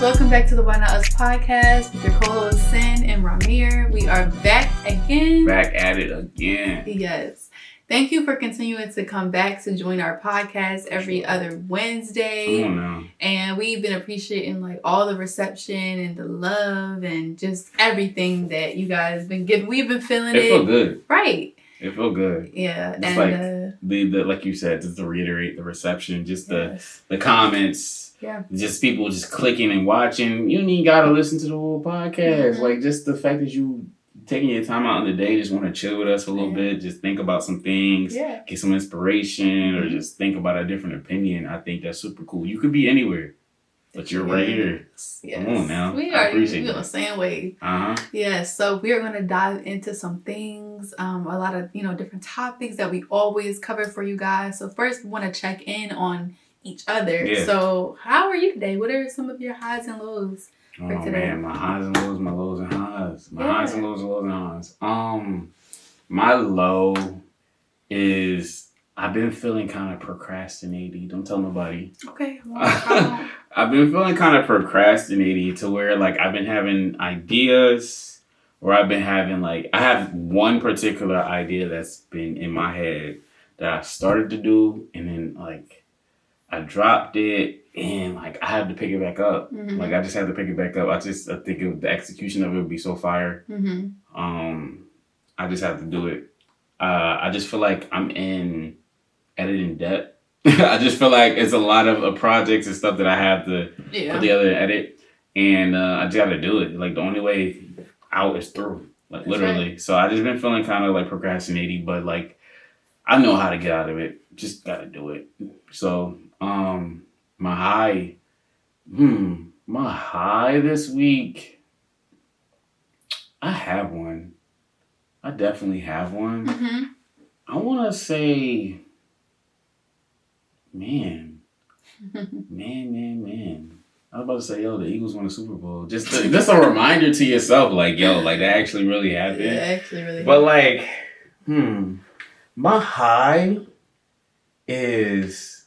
welcome back to the Why Not Us podcast with your co-hosts Sin and Ramir. We are back again. Back at it again. Yes. Thank you for continuing to come back to join our podcast every other Wednesday. Come on now. And we've been appreciating like all the reception and the love and just everything that you guys been giving. We've been feeling it. It felt good. Right. It felt good. Yeah. Just and the like you said, just to reiterate the reception, just yes. the comments. Yeah. Just people just clicking and watching. You ain't gotta listen to the whole podcast. Mm-hmm. Like just the fact that you taking your time out in the day, just want to chill with us a little bit, just think about some things, get some inspiration, or just think about a different opinion. I think that's super cool. You could be anywhere, but you're right here. Yes. Come on now. We I are appreciate on the same wave. Uh-huh. Yes, so we are going to dive into some things, a lot of, different topics that we always cover for you guys. So first, we want to check in on each other. Yeah. So how are you today? What are some of your highs and lows for Oh today? man, my highs and lows, my lows and highs. My Yeah. highs and lows and lows and highs. My low is I've been feeling kind of procrastinating. Don't tell nobody. Okay. Well, I've been feeling kind of procrastinating to where like I've been having ideas or I've been having like I have one particular idea that's been in my head that I started to do and then like I dropped it and like I had to pick it back up. Mhm. Like I just had to pick it back up. I think the execution of it would be so fire. mm-hmm. I just have to do it. I just feel like I'm in editing debt. I just feel like it's a lot of projects and stuff that I have to put together and edit. And I just got to do it. Like the only way out is through. Like literally. Right. So I just been feeling kind of like procrastinating, but like I know how to get out of it. Just got to do it. So my high this week, I have one. I definitely have one. Mm-hmm. I want to say, man. I was about to say, yo, the Eagles won the Super Bowl. Just a reminder to yourself, like, yo, like that actually really happened. Yeah, actually really. But like, my high is,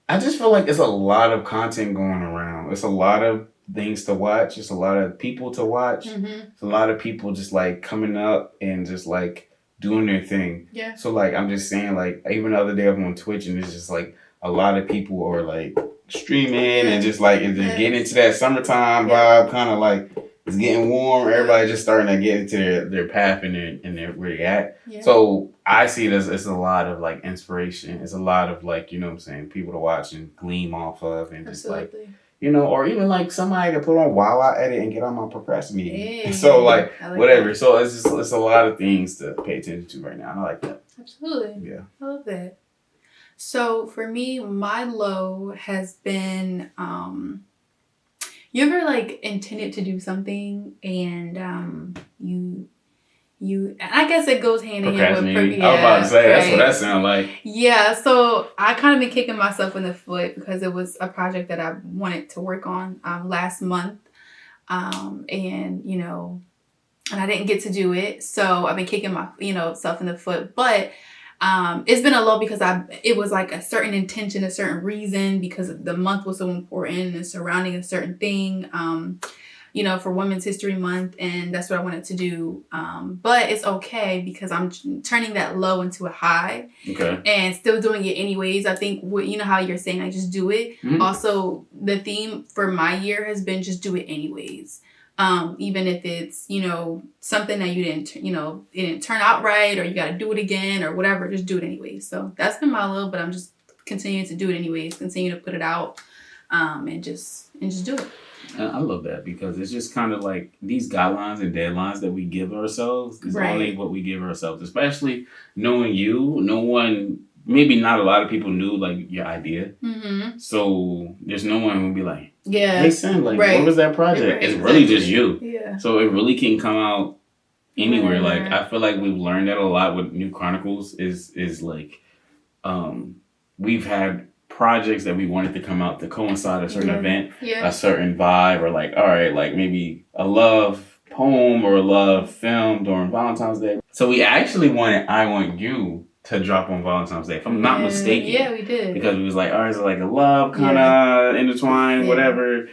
I just feel like it's a lot of content going around. It's a lot of things to watch. It's a lot of people to watch. Mm-hmm. It's a lot of people just like coming up and just like doing their thing. Yeah. So like, I'm just saying like, even the other day I'm on Twitch and it's just like a lot of people are like streaming and just like, they're getting into that summertime vibe, kind of like it's getting warm. Everybody just starting to get into their path and their where they at. Yeah. So I see it as it's a lot of like inspiration. It's a lot of like, you know what I'm saying, people to watch and gleam off of and just Absolutely. like, or even like somebody to put on while I edit and get on my procrastinating. Hey, So like whatever. That. So it's a lot of things to pay attention to right now. And I like that. Absolutely. Yeah. I love that. So for me, my low has been, you ever like intended to do something and you I guess it goes hand in hand with I was about to say, that's what that sounds like. Yeah, so I kind of been kicking myself in the foot because it was a project that I wanted to work on last month. And I didn't get to do it. So I've been kicking my, self in the foot. But it's been a low because it was like a certain intention, a certain reason, because the month was so important and surrounding a certain thing, for Women's History Month. And that's what I wanted to do. But it's okay because I'm turning that low into a high. Okay. And still doing it anyways. I think, how you're saying, I just do it. Mm-hmm. Also, the theme for my year has been just do it anyways. Even if it's, something that you didn't, it didn't turn out right, or you got to do it again or whatever, just do it anyways. So that's been my low, but I'm just continuing to do it anyways, continue to put it out, and just do it. I love that because it's just kind of like these guidelines and deadlines that we give ourselves is only what we give ourselves, especially knowing you. No one, maybe not a lot of people knew like your idea. Mm-hmm. So there's no one who would be like, hey Sam, like what was that project? Right. It's really just you. Yeah. So it really can come out anywhere. Right. Like I feel like we've learned that a lot with New Chronicles is like we've had projects that we wanted to come out to coincide a certain event, a certain vibe, or like, all right, like maybe a love poem or a love film during Valentine's Day. So we actually wanted I Want You to drop on Valentine's Day, if I'm not mistaken. Yeah, we did. Because we was like, all right, it's like a love kind of intertwined, whatever.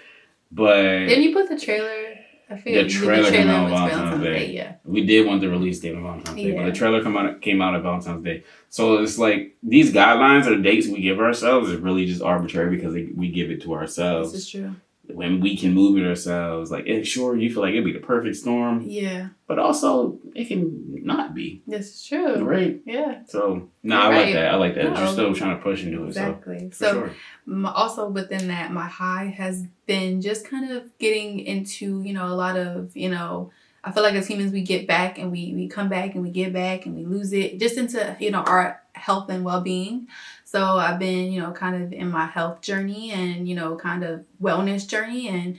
But didn't you put the trailer? I figured the trailer came out on Valentine's Day. Yeah, we did want the release date on Valentine's Day, but the trailer came out on Valentine's Day. So it's like these guidelines or dates we give ourselves is really just arbitrary because we give it to ourselves. This is true. When we can move it ourselves, like sure you feel like it'd be the perfect storm. Yeah. But also it can not be. This is true. Right. Yeah. So like that. I like that. No. You're still trying to push into it. Exactly. So also within that, my high has been just kind of getting into, a lot of, I feel like as humans we get back and we come back and we get back and we lose it just into, our health and well-being. So I've been, kind of in my health journey and, kind of wellness journey and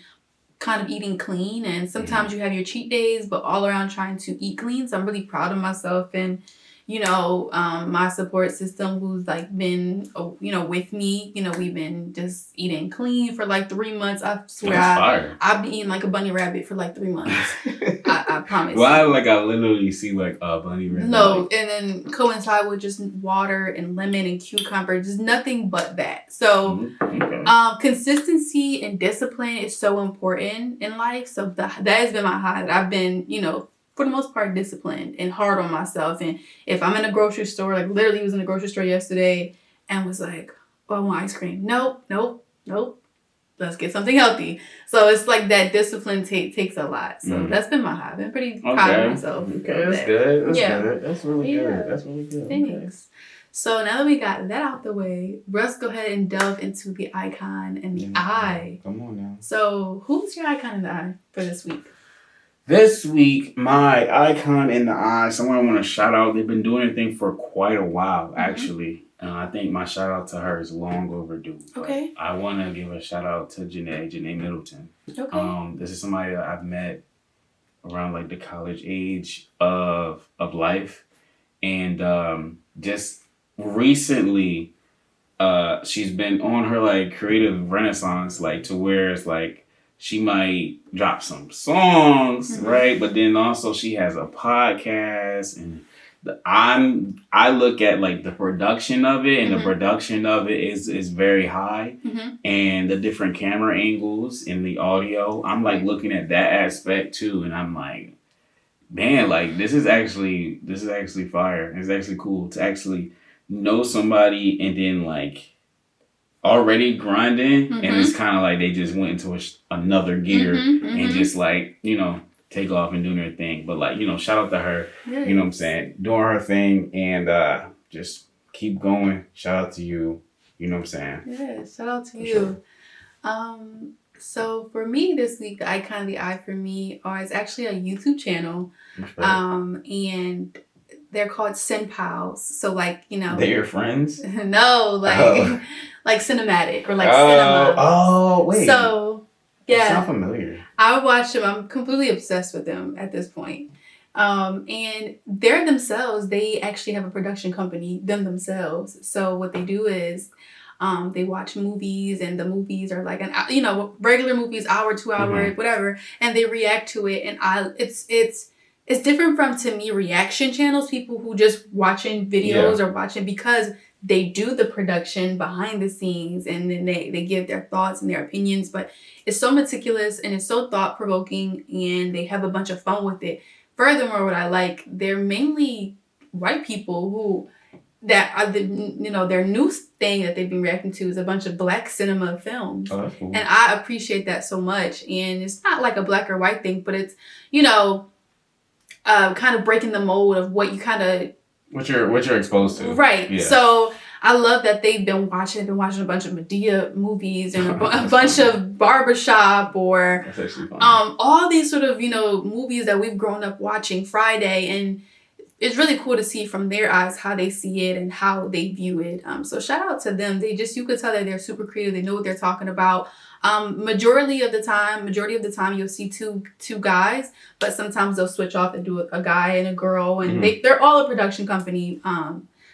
kind of eating clean. And sometimes you have your cheat days, but all around trying to eat clean. So I'm really proud of myself and, my support system who's like been, with me, we've been just eating clean for like 3 months. I swear I've been eating like a bunny rabbit for like 3 months. I promise. Well, I literally see like a bunny rabbit. No, and then coincide with just water and lemon and cucumber, just nothing but that. So, consistency and discipline is so important in life. So that has been my high. That I've been, for the most part, disciplined and hard on myself. And if I'm in a grocery store, like literally was in the grocery store yesterday and was like, oh, I want ice cream. Nope. Let's get something healthy. So it's like that discipline takes a lot. So that's been my high. I've been pretty proud of myself. Okay, that's good. That's good. That's really good. That's really good. Thanks. Okay. So now that we got that out the way, let's go ahead and delve into the icon and the eye. Come on now. So who's your icon in the eye for this week? This week, my icon in the eye, someone I want to shout out. They've been doing their thing for quite a while, actually. I think my shout out to her is long overdue. Okay. I want to give a shout out to Janae Middleton. Okay. This is somebody that I've met around like the college age of life. And just recently, she's been on her like creative renaissance, like to where it's like, she might drop some songs, right? But then also she has a podcast, and I look at like the production of it, and the production of it is very high, and the different camera angles and the audio. I'm like looking at that aspect too, and I'm like, man, like this is actually fire. It's actually cool to actually know somebody and then like already grinding, and it's kind of like they just went into another gear and just like, take off and doing their thing. But like, shout out to her, you know what I'm saying, doing her thing, and just keep going. Shout out to you, you know what I'm saying. Yeah, shout out to you. Sure. So for me this week, the icon of the eye for me is actually a YouTube channel, and they're called Sin Pals. So like, they're your friends? No, like like cinematic or like cinema. Oh, wait. So yeah, sound familiar. I watch them. I'm completely obsessed with them at this point. And they're themselves. They actually have a production company themselves. So what they do is, they watch movies, and the movies are like regular movies, hour, 2 hour, whatever, and they react to it. And it's different from, to me, reaction channels, people who just watching videos or watching, because they do the production behind the scenes, and then they give their thoughts and their opinions, but it's so meticulous and it's so thought-provoking, and they have a bunch of fun with it. Furthermore, what I like, they're mainly white people who, that are their new thing that they've been reacting to is a bunch of black cinema films. Oh, that's cool. And I appreciate that so much. And it's not like a black or white thing, but it's, kind of breaking the mold of what you kind of... What you're exposed to. Right. Yeah. So I love that they've been watching a bunch of Madea movies and a bunch of Barbershop, or that's actually fun. All these sort of, movies that we've grown up watching Friday, and it's really cool to see from their eyes how they see it and how they view it. So shout out to them. You could tell that they're super creative. They know what they're talking about. Majority of the time you'll see two guys, but sometimes they'll switch off and do a guy and a girl, and they're all a production company.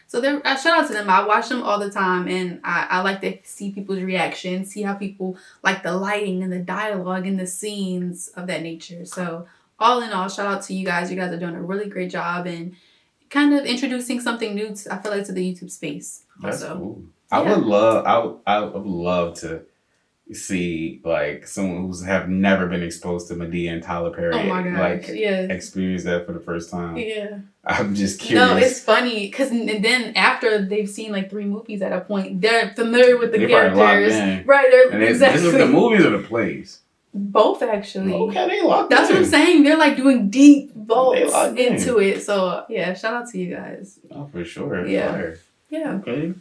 So shout out to them. I watch them all the time, and I like to see people's reactions, see how people like the lighting and the dialogue and the scenes of that nature. So all in all, shout out to you guys. You guys are doing a really great job and kind of introducing something new to the YouTube space. That's cool. I would love to, see like someone who's have never been exposed to Madea and Tyler Perry experience that for the first time. Yeah. I'm just curious. No, it's funny because then after they've seen like 3 movies at a point, they're familiar with the characters. Right. This is the movies or the plays? Both, actually. Okay, they locked That's what I'm saying. They're like doing deep vaults into it. So yeah, shout out to you guys. Oh, for sure. Yeah. Fire. Yeah. Okay.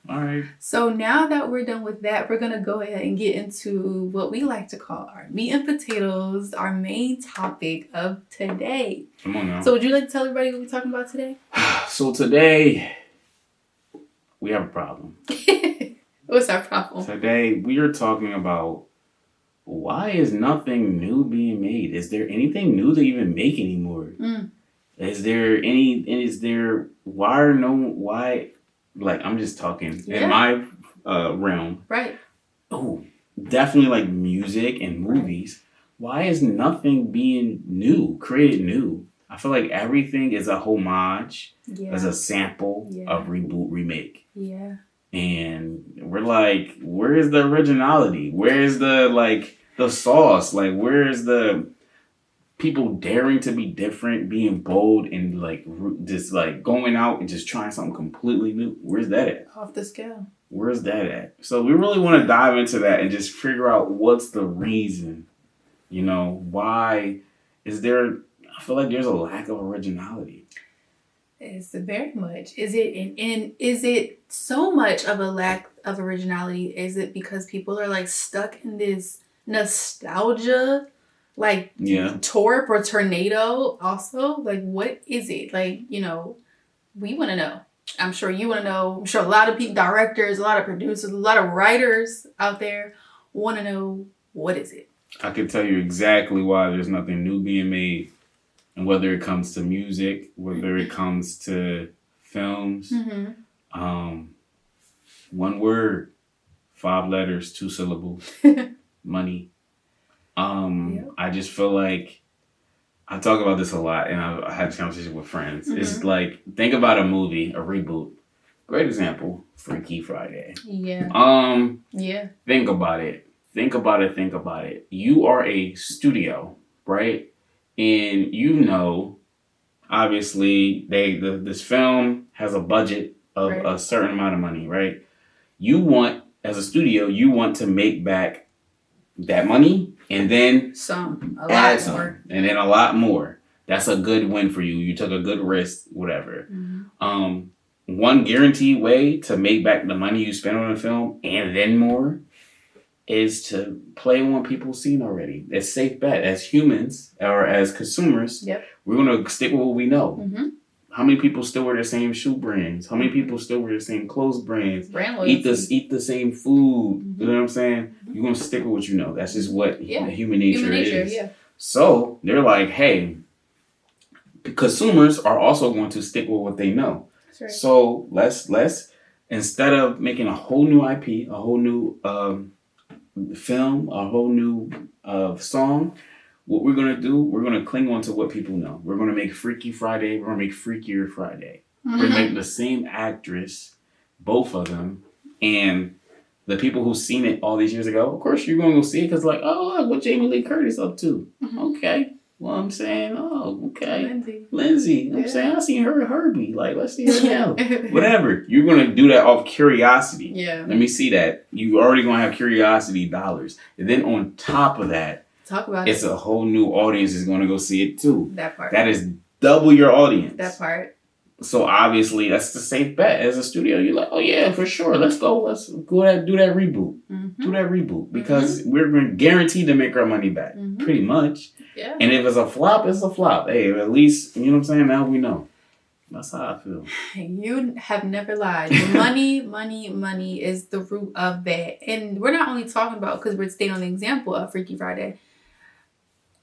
All right. So now that we're done with that, we're gonna go ahead and get into what we like to call our meat and potatoes, our main topic of today. Come on now. So would you like to tell everybody what we're talking about today? So today we have a problem. What's our problem? Today we are talking about why is nothing new being made? Is there anything new to even make anymore? Is there why like I'm just talking in my realm. Right. Oh, definitely like music and movies. Why is nothing being created new? I feel like everything is a homage, as a sample of reboot, remake. Yeah. And we're like, where is the originality? Where is the sauce? Like, where is the people daring to be different, being bold, and like just like going out and just trying something completely new? Where's that at? Off the scale. Where's that at? So we really want to dive into that and just figure out what's the reason. You know, why is there? I feel like there's a lack of originality. It's very much. Is it so much of a lack of originality? Is it because people are like stuck in this nostalgia? Like torp or tornado also? Like, what is it? Like, you know, we want to know. I'm sure you want to know. I'm sure a lot of people, directors, a lot of producers, a lot of writers out there want to know, what is it? I can tell you exactly why there's nothing new being made. And whether it comes to music, whether it comes to films, 1 word, 5 letters, 2 syllables, money. I just feel like I talk about this a lot, and I had this conversation with friends. It's like, think about a movie, a reboot. Great example, Freaky Friday. Yeah. Think about it. Think about it. You are a studio, right? And you know, obviously, this film has a budget of a certain amount of money, right? You want, as a studio, you want to make back that money and then add some, and then a lot more. That's a good win for you. You took a good risk, whatever. One guaranteed way to make back the money you spent on a film and then more is to play on what people seen already. It's safe bet. As humans or as consumers, we're going to stick with what we know. How many people still wear the same shoe brands? How many people still wear the same clothes brands? Eat the same food. You know what I'm saying? You're going to stick with what you know. That's just what human nature is. So they're like, hey, consumers are also going to stick with what they know. Right. So let's instead of making a whole new IP, a whole new film, a whole new song, what we're going to do, we're going to cling on to what people know. We're going to make Freaky Friday. We're going to make Freakier Friday. We're going to make the same actress, both of them, and the people who've seen it all these years ago, of course you're going to go see it because like, oh, look what Jamie Lee Curtis up to. Okay. Well, I'm saying, oh, okay. Lindsay. I'm saying, I seen her at Herbie. Like, let's see her now. Whatever. You're going to do that off curiosity. Yeah. Let me see that. You already going to have curiosity dollars. And then on top of that, it's a whole new audience is going to go see it too. That part. That is double your audience. That part. So obviously that's the safe bet. As a studio, you're like, oh yeah, for sure. Let's go ahead, do that reboot. Do that reboot. Because we're guaranteed to make our money back. Pretty much. Yeah. And if it's a flop, it's a flop. Hey, at least, you know what I'm saying? Now we know. That's how I feel. You have never lied. Money is the root of that. And we're not only talking about, because we're staying on the example of Freaky Friday.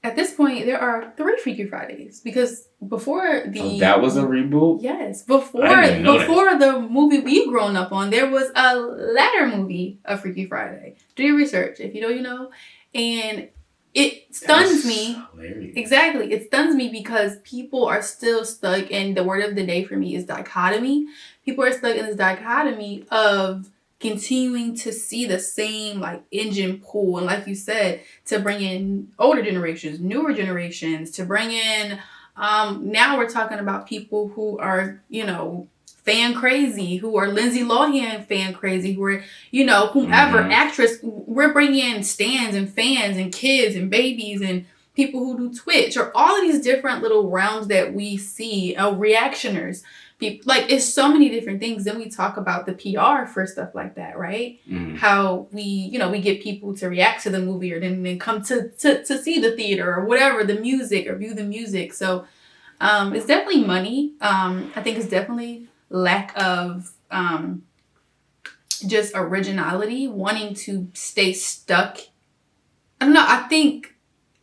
At this point, there are 3 Freaky Fridays because before that was a reboot? Yes. Before the movie we've grown up on, there was a latter movie of Freaky Friday. Do your research. If you know, you know. And it stuns me. Hilarious. Exactly. It stuns me because people are still stuck, and the word of the day for me is dichotomy. People are stuck in this dichotomy of continuing to see the same like engine pool, and like you said, to bring in older generations, newer generations, to bring in now we're talking about people who are, you know, fan crazy, who are Lindsay Lohan fan crazy, who are, you know, whomever actress. We're bringing in stans and fans and kids and babies and people who do Twitch, or all of these different little realms that we see, reactioners. Like, it's so many different things. Then we talk about the PR for stuff like that, right? How we, you know, we get people to react to the movie, or then come to see the theater or whatever, the music, or view the music. So it's definitely money. I think it's definitely lack of just originality, wanting to stay stuck. I don't know. I think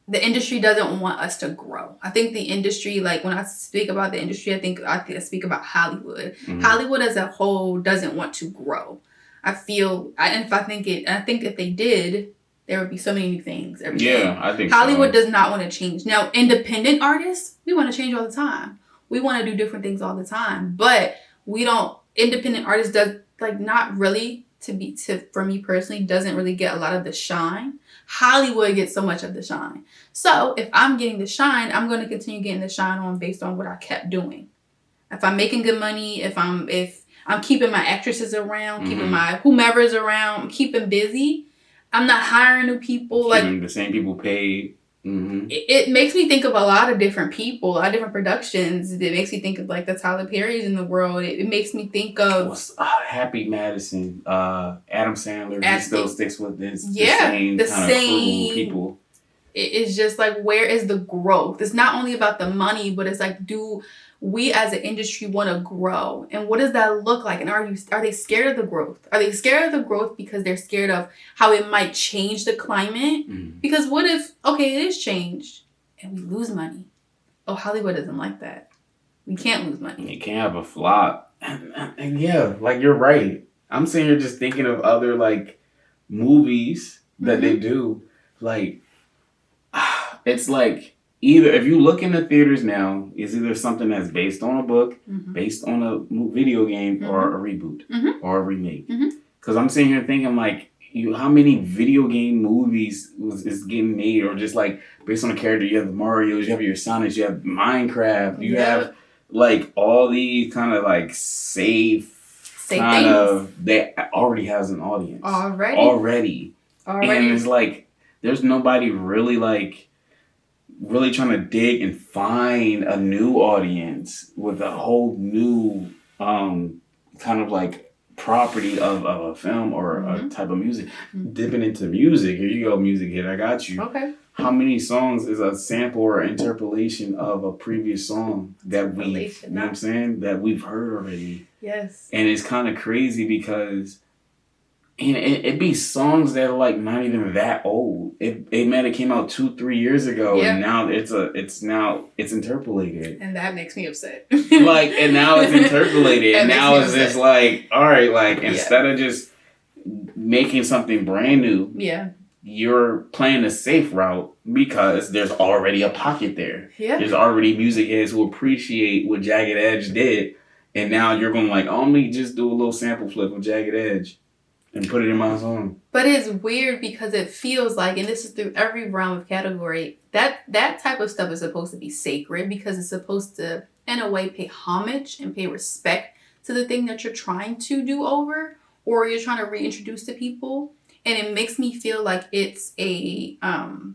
the industry doesn't want us to grow. I think the industry, like when I speak about the industry, I think I speak about Hollywood. Hollywood as a whole doesn't want to grow. I think if they did, there would be so many new things every day. Yeah, I think Hollywood does not want to change. Now, independent artists, we want to change all the time. We want to do different things all the time. But we don't, independent artists does, like, not really, for me personally, doesn't really get a lot of the shine. Hollywood gets so much of the shine. So if I'm getting the shine, I'm going to continue getting the shine based on what I kept doing. If I'm making good money, if I'm keeping my actresses around, keeping my whomever's around, I'm keeping busy. I'm not hiring new people. Keeping the same people paid. It makes me think of a lot of different people, a lot of different productions. It makes me think of like the Tyler Perrys in the world. It makes me think of Happy Madison, Adam Sandler. He still sticks with the same kind of crew people. It's just like, where is the growth? It's not only about the money, but it's like, do we as an industry want to grow? And what does that look like? And are they scared of the growth? Are they scared of the growth because they're scared of how it might change the climate? Because what if, okay, it is changed and we lose money? Oh, Hollywood doesn't like that. We can't lose money. You can't have a flop. And yeah, like, you're right. I'm sitting here just thinking of other, like, movies that they do. Like, it's like, either if you look in the theaters now, it's either something that's based on a book, based on a video game, or a reboot, or a remake. Because I'm sitting here thinking, like, how many video game movies is getting made, or just like based on a character? You have the Marios, you have your Sonics, you have Minecraft, you have like all these kind of like safe kind of, that already has an audience already, and it's like there's nobody really trying to dig and find a new audience with a whole new kind of like property of a film or a type of music. Dipping into music. Here you go, music hit. I got you. Okay. How many songs is a sample or interpolation of a previous song that you know what I'm saying, that we've heard already? Yes. And it's kind of crazy because it be songs that are like not even that old. It might have came out 2-3 years ago, and now it's interpolated, and that makes me upset. Like, and now it's interpolated, and now it's just like, all right, like, instead of just making something brand new, you're playing the safe route because there's already a pocket there. There's already music heads who appreciate what Jagged Edge did, and now you're going like, oh, let me just do a little sample flip of Jagged Edge and put it in my song. But it's weird because it feels like, and this is through every realm of category, that type of stuff is supposed to be sacred because it's supposed to, in a way, pay homage and pay respect to the thing that you're trying to do over, or you're trying to reintroduce to people. And it makes me feel like it's you're trying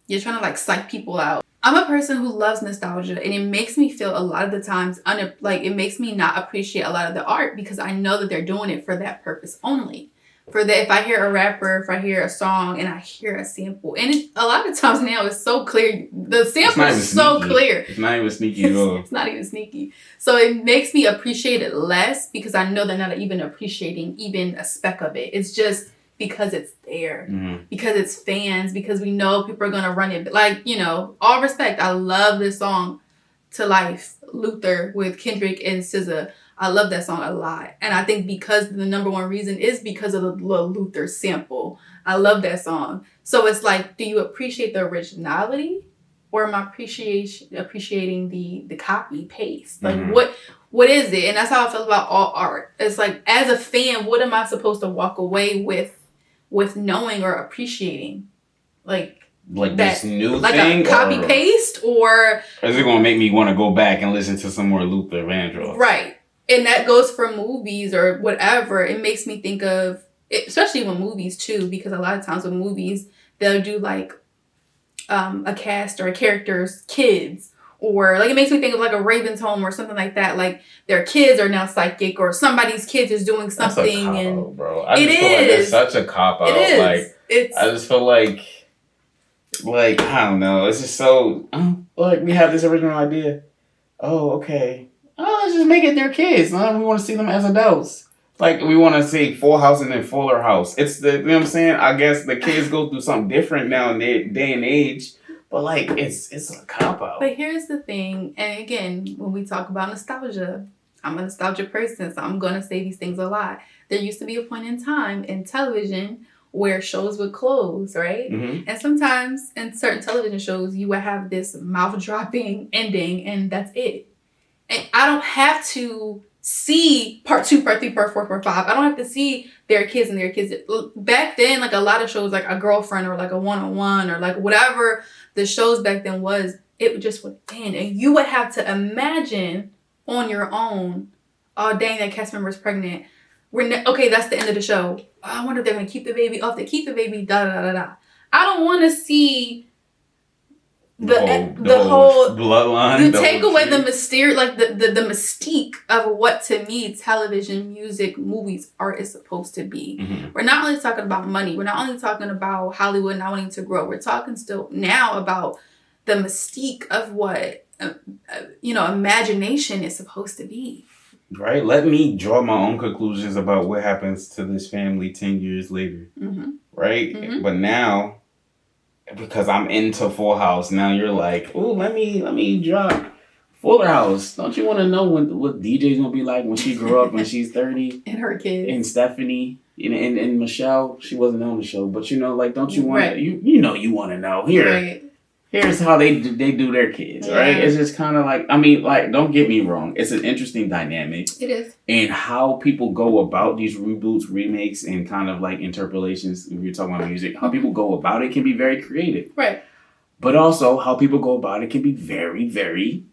to like psych people out. I'm a person who loves nostalgia, and it makes me feel a lot of the times it makes me not appreciate a lot of the art because I know that they're doing it for that purpose only. For that, if I hear a rapper, if I hear a song and I hear a sample, and a lot of times now it's so clear. The sample is so clear. It's not even sneaky at all. It's not even sneaky. So it makes me appreciate it less because I know they're not even appreciating even a speck of it. It's just because it's there, because it's fans, because we know people are going to run it. Like, you know, all respect. I love this song, To Life, Luther with Kendrick and SZA. I love that song a lot. And I think because the number one reason is because of the little Luther sample. I love that song. So it's like, do you appreciate the originality, or am I appreciating the copy paste? Like, what what is it? And that's how I feel about all art. It's like, as a fan, what am I supposed to walk away with knowing or appreciating? Like this new like thing, a copy paste, or is it gonna make me want to go back and listen to some more Luther Vandross? Right, and that goes for movies or whatever. It makes me think of, especially with movies too, because a lot of times with movies they'll do like a cast or a character's kids, or like it makes me think of like a Raven's Home or something like that. Like their kids are now psychic, or somebody's kids is doing something. That's a cop and out, bro. I just feel like it's such a cop out. It is. Like I just feel like I don't know. It's just so like we have this original idea. Oh, okay. Oh, let's just make it their kids. We want to see them as adults. Like we want to see Full House and then Fuller House. It's you know what I'm saying? I guess the kids go through something different now in their day and age. But like it's a cop out. But here's the thing, and again, when we talk about nostalgia, I'm a nostalgia person, so I'm gonna say these things a lot. There used to be a point in time in television where shows would close, right? Mm-hmm. And sometimes in certain television shows, you would have this mouth-dropping ending, and that's it. And I don't have to see part 2, part 3, part 4, part 5. I don't have to see their kids and their kids. Back then, like a lot of shows, like A Girlfriend or like A One-on-One or like whatever the shows back then was, it just would end. And you would have to imagine on your own, oh, dang, that cast member is pregnant. Okay, that's the end of the show. Oh, I wonder if they're going to keep the baby. Oh, if they keep the baby, da-da-da-da-da. I don't want to see the whole bloodline. You take away the mysterious, like the mystique of what to me television, music, movies, art is supposed to be. Mm-hmm. We're not only talking about money. We're not only talking about Hollywood not wanting to grow. We're talking still now about the mystique of what imagination is supposed to be. Right. Let me draw my own conclusions about what happens to this family 10 years later. Mm-hmm. Right. Mm-hmm. But now, because I'm into Full House, now you're like, oh, let me drop Fuller House. Don't you want to know what DJ's gonna be like when she grew up when she's 30? And her kids. And Stephanie and Michelle, she wasn't on the show, but don't you want to, you want to know here. Right. Here's how they do their kids, right? It's just kind of like, don't get me wrong. It's an interesting dynamic. It is. And how people go about these reboots, remakes, and kind of like interpolations, if you're talking about music, how people go about it can be very creative. Right. But also how people go about it can be very, very,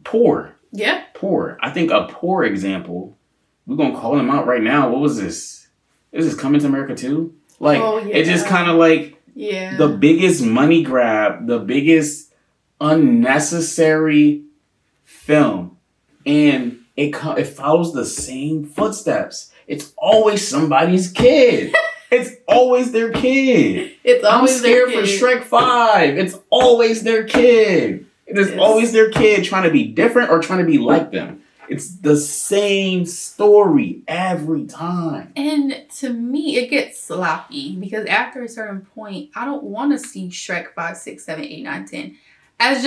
poor. Yeah. Poor. I think a poor example, we're going to call them out right now. What was this? Is this Coming to America 2? Like, it just kind of like, yeah. The biggest money grab, the biggest unnecessary film, and it follows the same footsteps. It's always somebody's kid. It's always their kid. It's always I'm scared their kid. for Shrek 5. It's always their kid. It is always their kid trying to be different or trying to be like them. It's the same story every time. And to me, it gets sloppy because after a certain point, I don't want to see Shrek 5, 6, 7, 8, 9, 10. As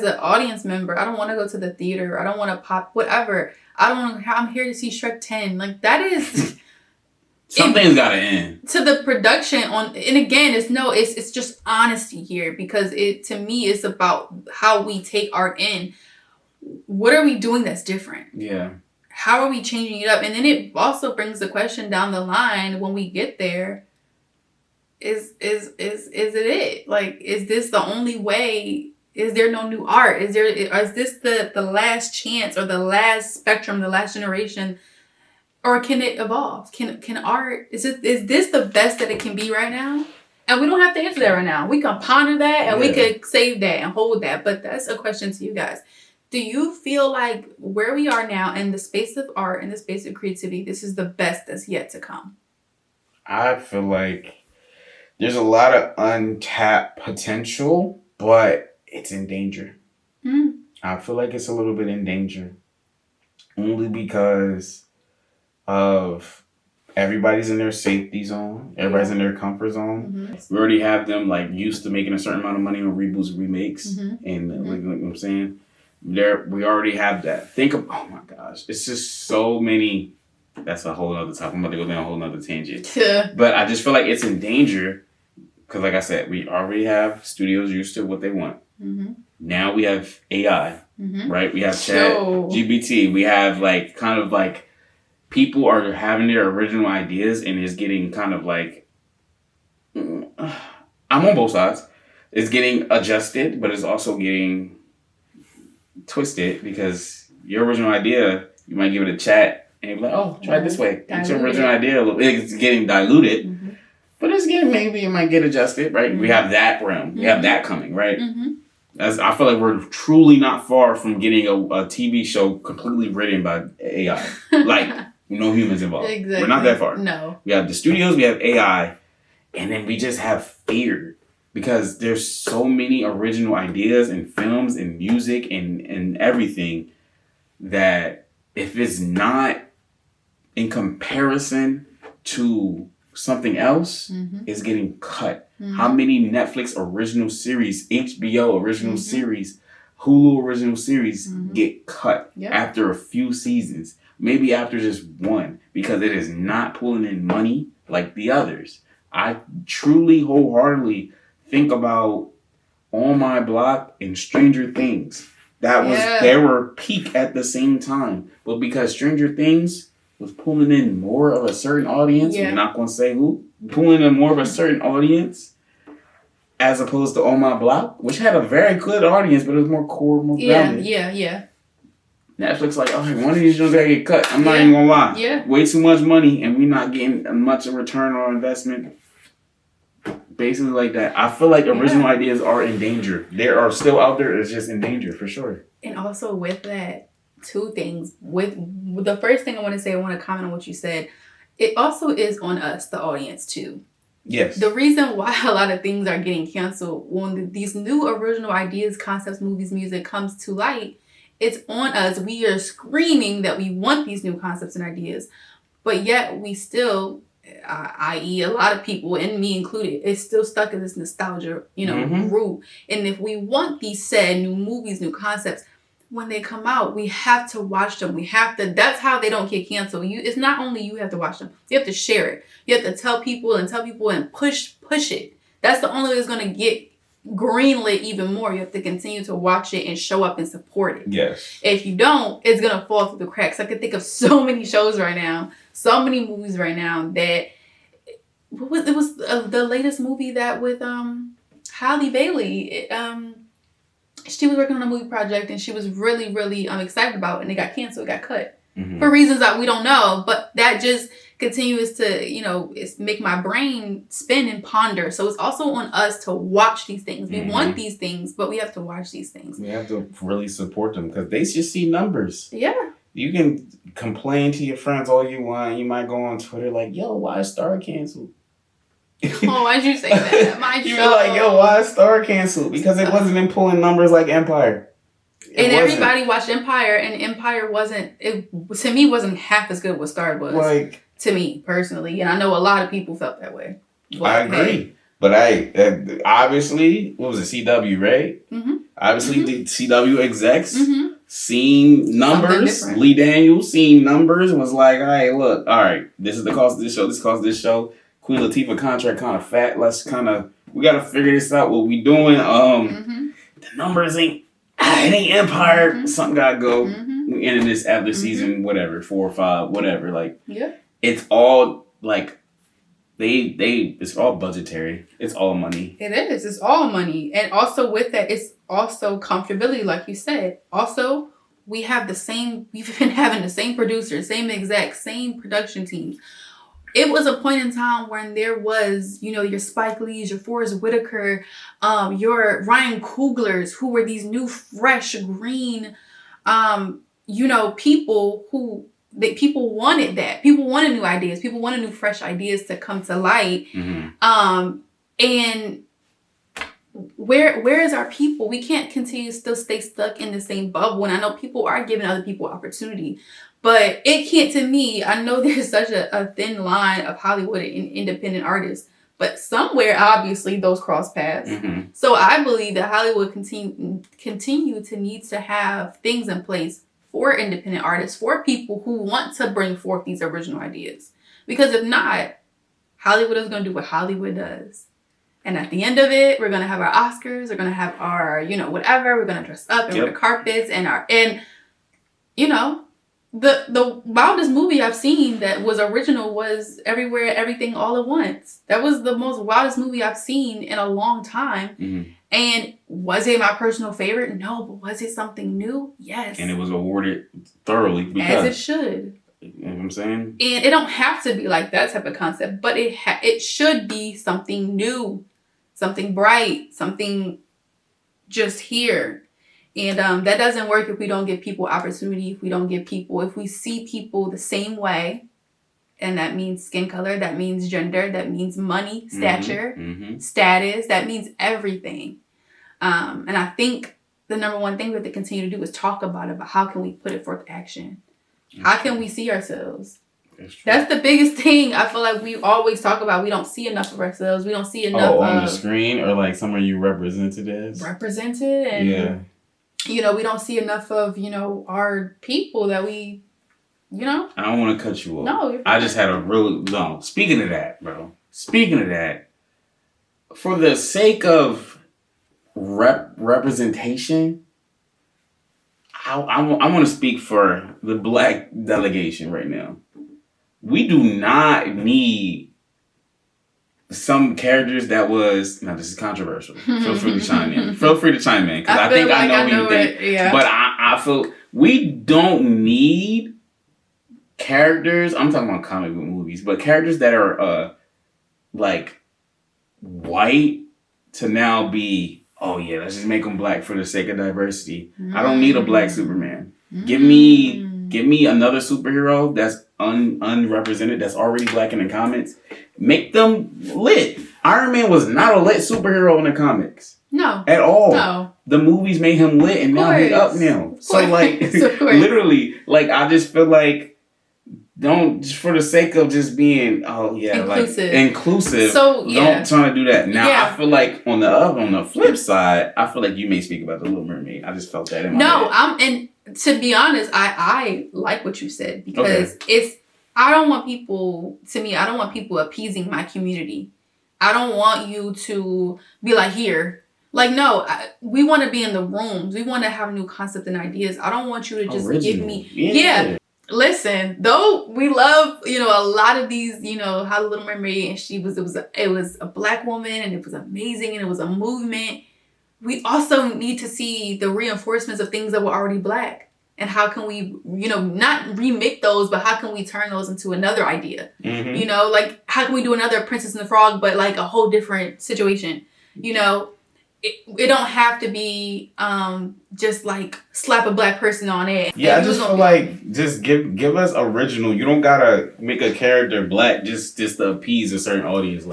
an audience member, I don't want to go to the theater. I don't want to pop whatever. I'm here to see Shrek 10. Like that is something's got to end. To the production and again, it's just honesty here because to me it's about how we take art in. What are we doing that's different? Yeah. How are we changing it up? And then it also brings the question down the line when we get there. Is it? Like, is this the only way? Is there no new art? Is this the last chance or the last spectrum, the last generation? Or can it evolve? Can art, is this the best that it can be right now? And we don't have to answer that right now. We can ponder that and we could save that and hold that. But that's a question to you guys. Do you feel like where we are now in the space of art and the space of creativity, this is the best that's yet to come? I feel like there's a lot of untapped potential, but it's in danger. Mm. I feel like it's a little bit in danger. Only because of everybody's in their safety zone. Everybody's in their comfort zone. Mm-hmm. We already have them like used to making a certain amount of money on reboots and remakes. Mm-hmm. And like I'm saying, we already have that. Oh my gosh, it's just so many. That's a whole other topic. I'm about to go down a whole other tangent. But I just feel like it's in danger because, like I said, we already have studios used to what they want. Mm-hmm. Now we have AI. right? We have Chat GPT. We have like kind of like people are having their original ideas and it's getting kind of like I'm on both sides. It's getting adjusted, but it's also getting twisted because your original idea, you might give it a chat and you're like, oh, try it this way. It's your original idea. It's getting diluted, but it's getting, maybe it might get adjusted, right? We have that realm. We have that coming, right? I feel like we're truly not far from getting a TV show completely written by AI. Like, no humans involved. Exactly. We're not that far. No. We have the studios, we have AI, and then we just have fear. Because there's so many original ideas and films and music and everything that if it's not in comparison to something else, it's getting cut. How many Netflix original series, HBO original series, Hulu original series get cut after a few seasons? Maybe after just one, because it is not pulling in money like the others. I truly, wholeheartedly think about On My Block and Stranger Things. That was they were peak at the same time, but because Stranger Things was pulling in more of a certain audience, we're not going to say who, pulling in more of a certain audience, as opposed to On My Block, which had a very good audience, but it was more core, more grounded. Yeah. Netflix like, oh, one of these shows gotta get cut. I'm not even gonna lie. Yeah. Way too much money, and we're not getting much of return on investment. Basically like that. I feel like original ideas are in danger. They are still out there. It's just in danger for sure. And also with that, two things. With the first thing I want to say, I want to comment on what you said. It also is on us, the audience, too. Yes. The reason why a lot of things are getting canceled when these new original ideas, concepts, movies, music comes to light, it's on us. We are screaming that we want these new concepts and ideas, but yet we still, i.e. a lot of people, and me included, is still stuck in this nostalgia, route. And if we want these said new movies, new concepts, when they come out, we have to watch them. That's how they don't get canceled. It's not only you have to watch them, you have to share it. You have to tell people and push it. That's the only way it's going to get greenlit even more. You have to continue to watch it and show up and support it. Yes. If you don't, it's going to fall through the cracks. I can think of so many shows right now, so many movies right now that it was the latest movie that with Halle Bailey. She was working on a movie project and she was really, really excited about it, and it got canceled, it got cut. For reasons that we don't know, but that just continues to, it's make my brain spin and ponder. So it's also on us to watch these things. We want these things, but we have to watch these things. We have to really support them because they just see numbers. Yeah. You can complain to your friends all you want. You might go on Twitter like, yo, why is Star canceled? Oh, why'd you say that? You were like, yo, why is Star canceled? Because it wasn't in pulling numbers like Empire. Everybody watched Empire, and Empire wasn't half as good as what Star was. Like, to me, personally. And I know a lot of people felt that way. But, I agree. But obviously, what was it, CW, right? Obviously, the CW execs seeing numbers. Lee Daniels seeing numbers was like, hey, look, all right, this is the cost of this show. This is the cost of this show. Queen Latifah contract kind of fat. We got to figure this out. What we doing? The numbers it ain't Empire. Something got to go. We ended this after season, whatever, 4 or 5, whatever. Like, it's all like, it's all budgetary. It's all money. It is. It's all money. And also with that, it's also comfortability, like you said. Also, we've been having the same producers, same execs, same production teams. It was a point in time when there was, your Spike Lees, your Forrest Whitaker, your Ryan Cooglers, who were these new, fresh, green, people who people wanted that. People wanted new ideas. People wanted new, fresh ideas to come to light. And where is our people? We can't continue to still stay stuck in the same bubble. And I know people are giving other people opportunity. But it can't, to me, I know there's such a thin line of Hollywood and independent artists, but somewhere, obviously, those cross paths. So I believe that Hollywood continue to need to have things in place for independent artists, for people who want to bring forth these original ideas. Because if not, Hollywood is going to do what Hollywood does. And at the end of it, we're going to have our Oscars. We're going to have our, whatever. We're going to dress up and wear carpets and the wildest movie I've seen that was original was Everywhere, Everything, All at Once. That was the most wildest movie I've seen in a long time. Mm-hmm. And was it my personal favorite? No, but was it something new? Yes. And it was awarded thoroughly. Because, as it should. You know what I'm saying? And it don't have to be like that type of concept, but it should be something new, something bright, something just here. And that doesn't work if we don't give people opportunity, if we see people the same way, and that means skin color, that means gender, that means money, stature, status, that means everything. And I think the number one thing we have to continue to do is talk about it, but how can we put it forth action? How can we see ourselves? That's the biggest thing I feel like we always talk about. We don't see enough of ourselves. We don't see enough on the screen or like somewhere you represented as. Represented and we don't see enough of, our people that we, I don't want to cut you off. No. I just had a really long. Speaking of that, for the sake of representation, I want to speak for the Black delegation right now. We do not need some characters that was... Now, this is controversial. Feel free to chime in. Because I think I know what you think. Yeah. But I feel we don't need characters... I'm talking about comic book movies. But characters that are, white to now be... Oh, yeah, let's just make them black for the sake of diversity. I don't need a black Superman. Give me another superhero that's unrepresented, that's already black in the comics. Make them lit. Iron Man was not a lit superhero in the comics. No. At all. No. The movies made him lit, and now he's up now. So, literally, I just feel like, don't, just for the sake of just being, inclusive. So, don't try to do that. Now, I feel like on the flip side, I feel like you may speak about The Little Mermaid. I just felt that in my head. And to be honest, I like what you said because I don't want people appeasing my community. I don't want you to be like, here. Like, no, we want to be in the rooms. We want to have new concepts and ideas. I don't want you to just give me... Yeah. Listen, though we love, a lot of these, how The Little Mermaid, and it was a black woman and it was amazing and it was a movement. We also need to see the reinforcements of things that were already black. And how can we, not remake those, but how can we turn those into another idea? Mm-hmm. How can we do another Princess and the Frog, but a whole different situation? It don't have to be just slap a black person on it. Yeah, I just feel like just give us original. You don't gotta make a character black just to appease a certain audience.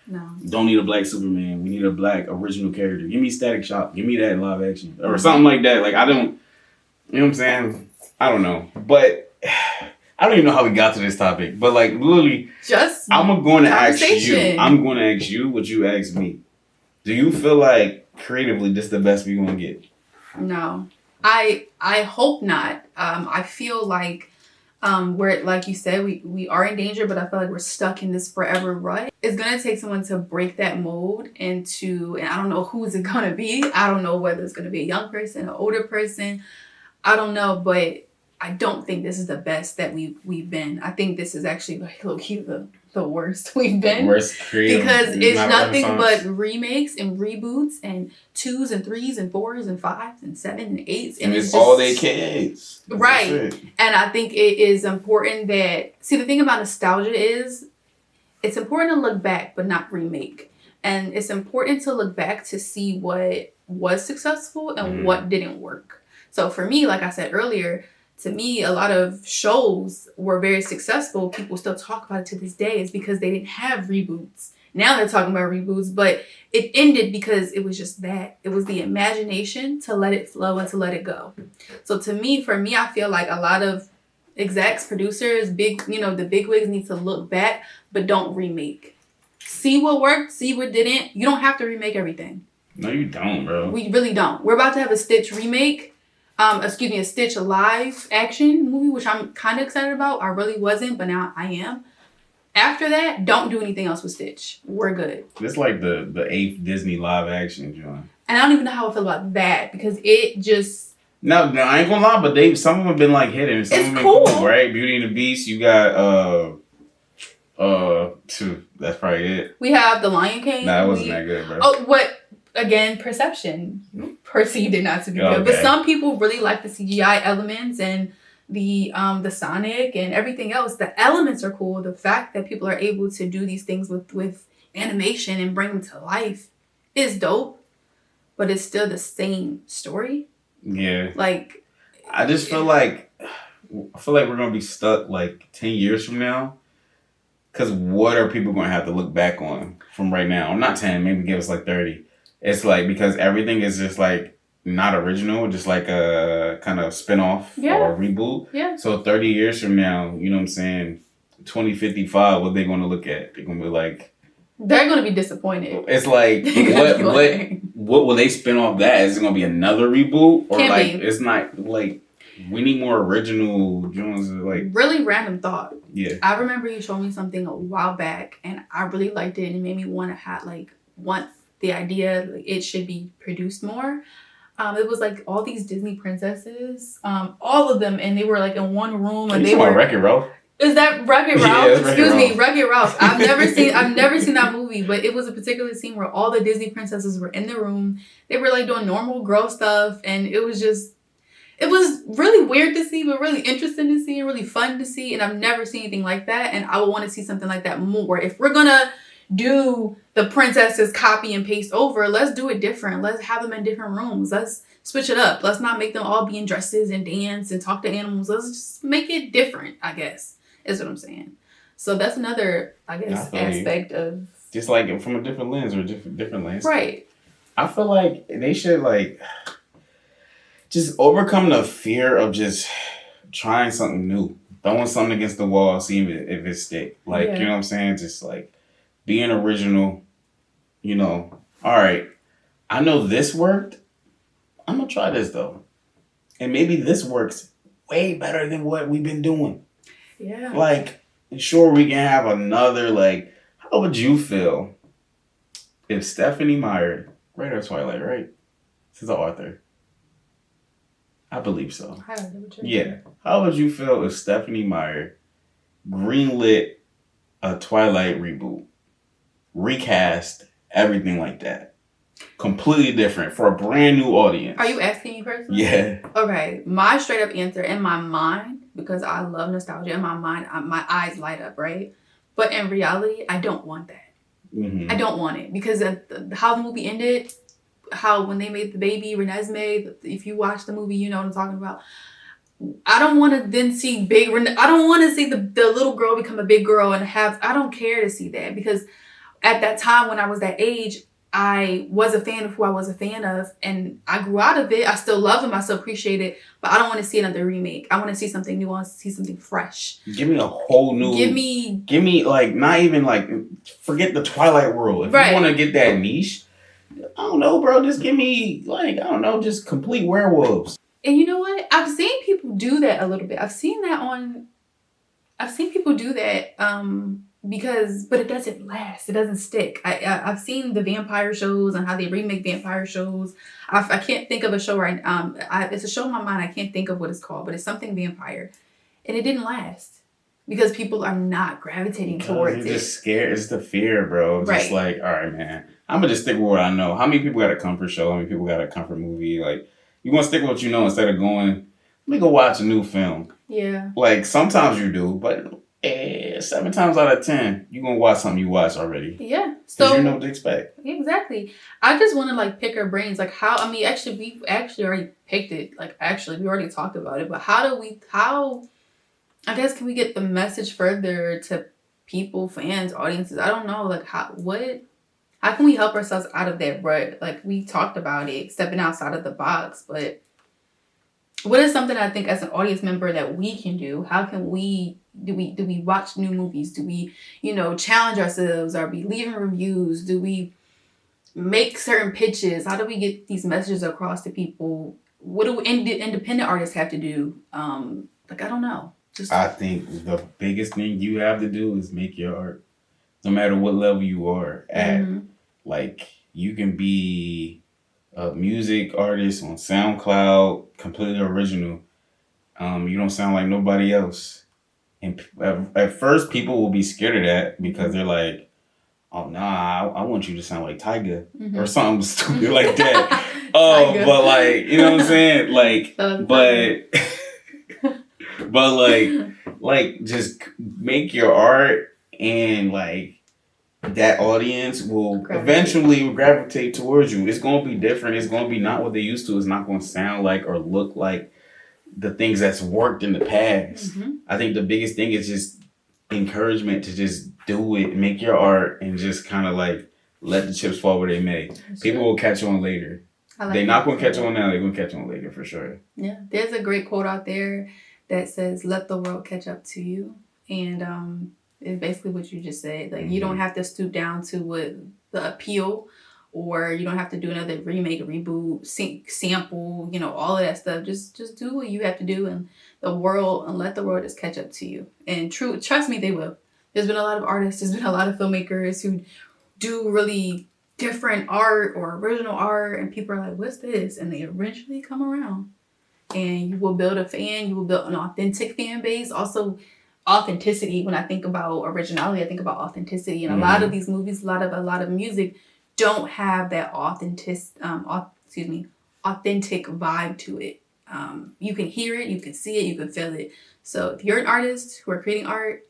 No. Don't need a black Superman. We need a black original character. Give me Static Shock. Give me that in live action or something like that. I don't. You know what I'm saying? I don't know, but. I don't even know how we got to this topic, but literally, I'm going to ask you. I'm going to ask you what you asked me. Do you feel like creatively this is the best we're going to get? No. I hope not. I feel like we're, like you said, we are in danger, but I feel like we're stuck in this forever rut. It's going to take someone to break that mold and I don't know who's it going to be. I don't know whether it's going to be a young person, an older person. I don't know, but I don't think this is the best that we've been. I think this is actually low-key the worst we've been. Worst creative. Because it's nothing but remakes and reboots and 2s and 3s and 4s and 5s and 7s and 8s. And it's all they kids. Right. And I think it is important that... See, the thing about nostalgia is it's important to look back but not remake. And it's important to look back to see what was successful and what didn't work. So for me, like I said earlier... To me, a lot of shows were very successful. People still talk about it to this day. It's because they didn't have reboots. Now they're talking about reboots, but it ended because it was just that. It was the imagination to let it flow and to let it go. So for me, I feel like a lot of execs, producers, the bigwigs need to look back, but don't remake. See what worked, see what didn't. You don't have to remake everything. No, you don't, bro. We really don't. We're about to have a Stitch remake. A Stitch live action movie, which I'm kind of excited about. I really wasn't, but now I am. After that, don't do anything else with Stitch. We're good. It's like the 8th Disney live action joint. And I don't even know how I feel about that because it just... No, I ain't gonna lie, but some of them have been like hidden. Some of them cool, right? Beauty and the Beast. You got that's probably it. We have The Lion King. Nah, it wasn't that good, bro. Oh, what? Again, perception. You perceived it not to be good, but some people really like the CGI elements and the Sonic and everything else. The elements are cool. The fact that people are able to do these things with animation and bring them to life is dope. But it's still the same story. Yeah. Like, I just feel like we're gonna be stuck like 10 years from now. Cause what are people gonna have to look back on from right now? Not 10, maybe give us like 30. It's like because everything is just like not original, just like a kind of spin-off or a reboot. Yeah. So 30 years from now, you know what I'm saying? 2055, what they gonna look at? They're gonna be like, they're gonna be disappointed. It's like what will they spin off that? Is it gonna be another reboot? Or Can't like be. It's not like we need more original Jones like really random thought. Yeah. I remember you showed me something a while back and I really liked it and it made me want the idea like, it should be produced more. It was like all these Disney princesses, all of them, and they were like in one room and they were Wreck-It Ralph. Is that Wreck-It Ralph? Yeah, Excuse me, Wreck-It Ralph. I've never seen that movie, but it was a particular scene where all the Disney princesses were in the room. They were like doing normal girl stuff, and it was really weird to see, but really interesting to see and really fun to see. And I've never seen anything like that, and I would want to see something like that more. If we're gonna do the princesses copy and paste over, let's do it different. Let's have them in different rooms. Let's switch it up. Let's not make them all be in dresses and dance and talk to animals. Let's just make it different, I guess. Is what I'm saying. So that's another, I guess, aspect of just like from a different lens or different lens. Right. I feel like they should like just overcome the fear of just trying something new, throwing something against the wall, seeing if it stick. Like you know what I'm saying? Just like being original. You know, all right. I know this worked. I'm gonna try this though, and maybe this works way better than what we've been doing. Yeah. Like, sure, we can have another, like, how would you feel if Stephenie Meyer, writer of Twilight, right? This is the author. I believe so. Yeah. How would you feel if Stephenie Meyer greenlit a Twilight reboot, recast, everything like that? Completely different for a brand new audience. Are you asking me personally? Yeah. Okay. My straight up answer in my mind, because I love nostalgia, in my mind, my eyes light up, right? But in reality, I don't want that. Mm-hmm. I don't want it because of how the movie ended, how when they made the baby, Renesmee, if you watch the movie, you know what I'm talking about. I don't want to then see I don't want to see the little girl become a big girl and I don't care to see that because at that time when I was that age, I was a fan of who I was a fan of and I grew out of it. I still love him. I still appreciate it. But I don't want to see another remake. I want to see something new. I want to see something fresh. Give me a whole new... Give me like, not even like, forget the Twilight world. If you want to get that niche, I don't know, bro. Just give me like, I don't know, just complete werewolves. And you know what? I've seen people do that a little bit. I've seen people do that but it doesn't last. It doesn't stick. I've seen the vampire shows and how they remake vampire shows. I can't think of a show right now. It's a show in my mind. I can't think of what it's called, but it's something vampire. And it didn't last because people are not gravitating towards it. You're just scared. It's the fear, bro. Just like, all right, man. I'm going to just stick with what I know. How many people got a comfort show? How many people got a comfort movie? Like, you want to stick with what you know instead of going, let me go watch a new film. Yeah. Like, sometimes you do, but 7 times out of 10, you're going to watch something you watch already. Yeah. So you know what to expect. Exactly. I just want to, like, pick our brains. Like, we've actually already picked it. Like, we already talked about it. But I guess, can we get the message further to people, fans, audiences? I don't know. Like, how can we help ourselves out of that rut? Like, we talked about it, stepping outside of the box, but what is something I think as an audience member that we can do? How can do we watch new movies? Do we, challenge ourselves? Are we leaving reviews? Do we make certain pitches? How do we get these messages across to people? What do independent artists have to do? I don't know. I think the biggest thing you have to do is make your art, no matter what level you are at. Mm-hmm. Like, you can be a music artist on SoundCloud, completely original. You don't sound like nobody else. And at first, people will be scared of that because they're like, oh, nah, I want you to sound like Tyga or something stupid like that. But like, you know what I'm saying? Like, but like, just make your art and like, that audience will eventually gravitate towards you. It's going to be different. It's going to be not what they used to. It's not going to sound like or look like the things that's worked in the past. Mm-hmm. I think the biggest thing is just encouragement to just do it, make your art, and just kind of like let the chips fall where they may. People will catch on later. They're not going to catch on now. They're going to catch on later for sure. Yeah. There's a great quote out there that says, let the world catch up to you. And, it's basically what you just said. Like, you don't have to stoop down to what the appeal, or you don't have to do another remake, reboot, sample, all of that stuff. Just do what you have to do, and let the world just catch up to you. And trust me, they will. There's been a lot of artists, there's been a lot of filmmakers who do really different art or original art, and people are like, what's this? And they eventually come around. And you will build a fan, you will build an authentic fan base. Also, authenticity. When I think about originality, I think about authenticity, and a lot of these movies, a lot of music don't have that authentic vibe to it. You can hear it, you can see it, you can feel it. So if you're an artist who are creating art,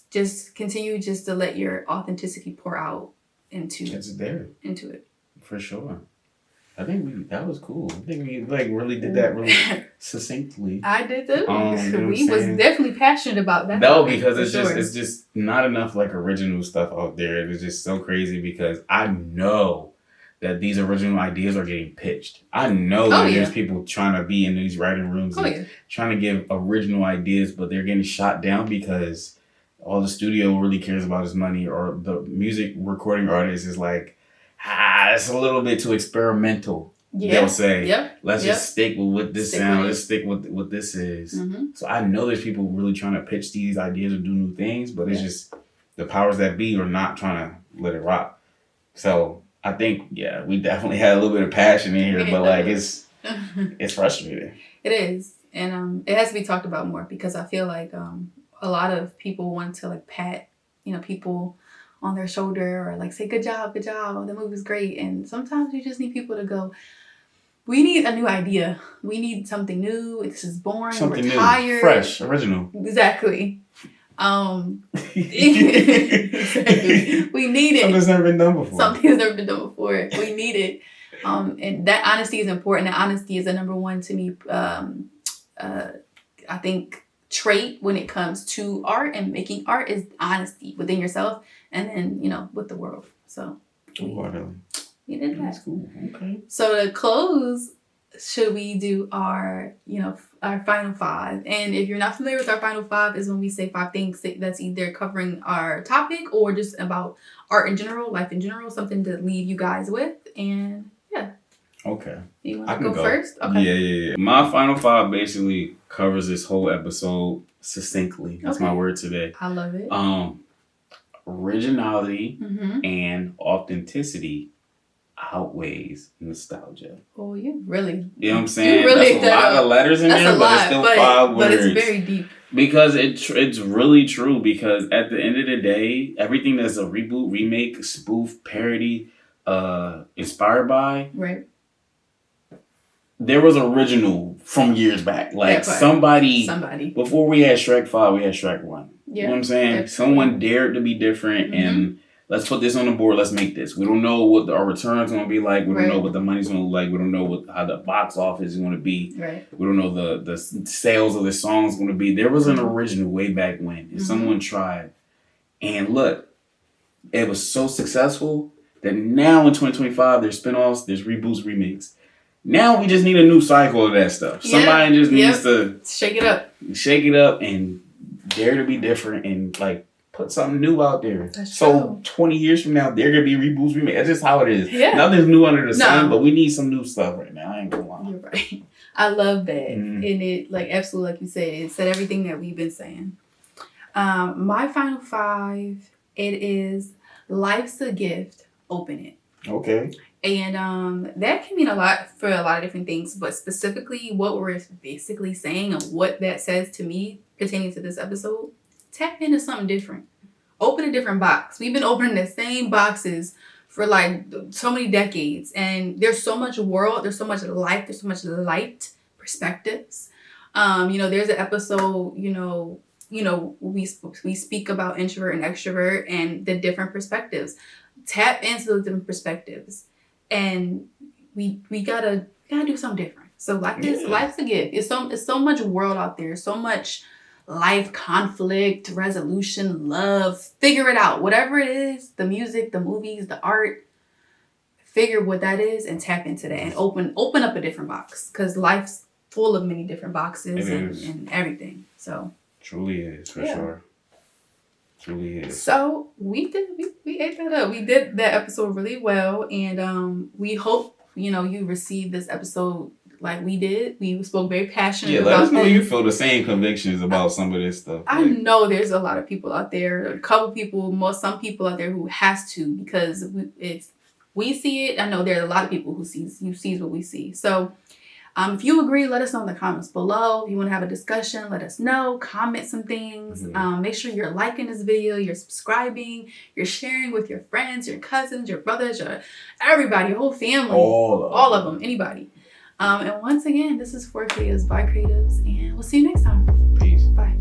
just continue just to let your authenticity pour out into it. For sure. I think that was cool. I think we really did that really succinctly. I did too. We was definitely passionate about that. No, because it's just not enough like original stuff out there. It was just so crazy because I know that these original ideas are getting pitched. I know that there's people trying to be in these writing rooms and trying to give original ideas, but they're getting shot down because all the studio really cares about is money, or the music recording artist is like, it's a little bit too experimental. Yeah. They'll say, let's just stick with what this sound. Let's stick with what this is. Mm-hmm. So I know there's people really trying to pitch these ideas or do new things, but it's just the powers that be are not trying to let it rock. So I think, we definitely had a little bit of passion in here, but like it's frustrating. It is. And it has to be talked about more, because I feel like a lot of people want to like pat, people on their shoulder, or like say, good job, the movie's great. And sometimes you just need people to go, we need a new idea. We need something new. This is boring. Something we're tired. New, fresh, original. Exactly. Exactly. We need it. Something that's never been done before. We need it. And that honesty is important. That honesty is the number one to me. I think trait when it comes to art and making art is honesty within yourself, and then with the world. So we did that. That's cool. Okay. So to close, should we do our final five? And if you're not familiar with our final five, is when we say 5 things that's either covering our topic or just about art in general, life in general, something to leave you guys with. And okay. You want to go first? Okay. Yeah. My final 5 basically covers this whole episode succinctly. That's my word today. I love it. Originality and authenticity outweighs nostalgia. Oh, you really? You know what I'm saying? That's a lot of letters in there, but it's still 5 words. But it's very deep. Because it's really true. Because at the end of the day, everything that's a reboot, remake, spoof, parody, inspired by, right? There was original from years back. Like somebody before we had Shrek 5, we had Shrek 1. Yeah, you know what I'm saying? Absolutely. Someone dared to be different and let's put this on the board. Let's make this. We don't know what our return's going to be like. We don't know what the money's going to look like. We don't know how the box office is going to be. Right. We don't know the sales of the song's going to be. There was an original way back when. And someone tried. And look, it was so successful that now in 2025, there's spinoffs, there's reboots, remakes. Now we just need a new cycle of that stuff. Somebody just needs to shake it up and dare to be different and like put something new out there. That's so true. 20 years from now, there gonna be reboots, remakes. That's just how it is. Yeah. Nothing's new under the sun, but we need some new stuff right now. I ain't gonna lie. You're right. I love that. And it, like, absolutely, like you said, it said everything that we've been saying. My final 5, it is life's a gift, open it. Okay. And that can mean a lot for a lot of different things, but specifically what we're basically saying and what that says to me pertaining to this episode, tap into something different. Open a different box. We've been opening the same boxes for like so many decades, and there's so much world, there's so much life, there's so much light perspectives. There's an episode, we speak about introvert and extrovert and the different perspectives. Tap into those different perspectives, and we gotta do something different. So like this, life's a gift. It's so much world out there, so much life, conflict, resolution, love. Figure it out. Whatever it is, the music, the movies, the art, figure what that is and tap into that and open up a different box, because life's full of many different boxes and everything. So truly is, for sure. Truly is. So we ate that up. We did that episode really well, and we hope you received this episode like we did. We spoke very passionately about it. Yeah, let us know you feel the same convictions about some of this stuff. I know there's a lot of people out there, some people out there who has to, because we see it. I know there are a lot of people who sees what we see. So if you agree, let us know in the comments below. If you want to have a discussion, let us know. Comment some things. Make sure you're liking this video, you're subscribing, you're sharing with your friends, your cousins, your brothers, everybody, your whole family. All of them, anybody. And once again, this is For Creatives by Creatives, and we'll see you next time. Peace. Bye.